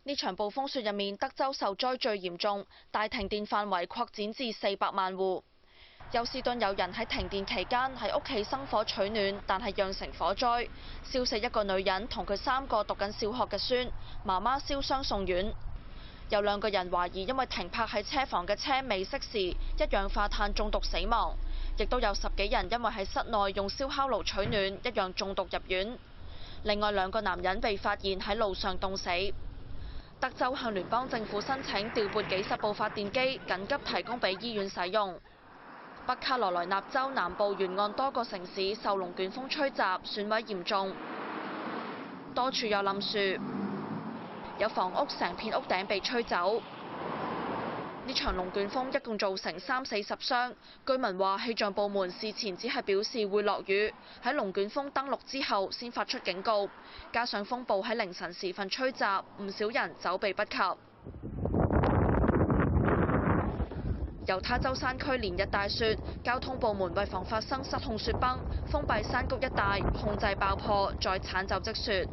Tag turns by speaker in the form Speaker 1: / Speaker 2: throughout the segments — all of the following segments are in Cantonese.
Speaker 1: 呢場暴風雪入面，德州受災最嚴重，大停電範圍擴展至400萬戶。休斯頓有人喺停電期間喺屋企生火取暖，但係釀成火災，燒死一個女人同佢3個讀緊小學嘅孫，媽媽燒傷送院。有2個人懷疑因為停泊喺車房嘅車未熄匙，一氧化碳中毒死亡，亦都有10幾人因為喺室內用燒烤爐取暖，一樣中毒入院。另外2個男人被發現喺路上凍死。德州向聯邦政府申請調撥幾十部發電機，緊急提供俾醫院使用。北卡羅來納州南部沿岸多個城市受龍捲風吹襲，損毀嚴重，多處有冧樹，有房屋成片屋頂被吹走。呢場龍捲風一共造成3死10傷。居民話氣象部門事前只係表示會落雨，喺龍捲風登陸之後先發出警告，加上風暴喺凌晨時分吹襲，唔少人走避不及。猶他州山區連日大雪，交通部門為防發生失控雪崩，封閉山谷一帶，控制爆破，再鏟走積雪。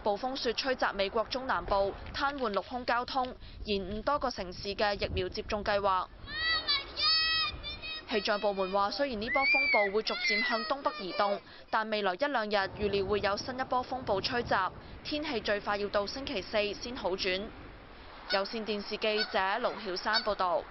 Speaker 1: 暴風雪吹襲美國中南部，癱瘓陸空交通，延誤多個城市嘅疫苗接種計劃。氣象部門話，雖然呢波風暴會逐漸向東北移動，但未來1、2日預料會有新一波風暴吹襲，天氣最快要到星期4先好轉。有線電視記者盧曉珊報導。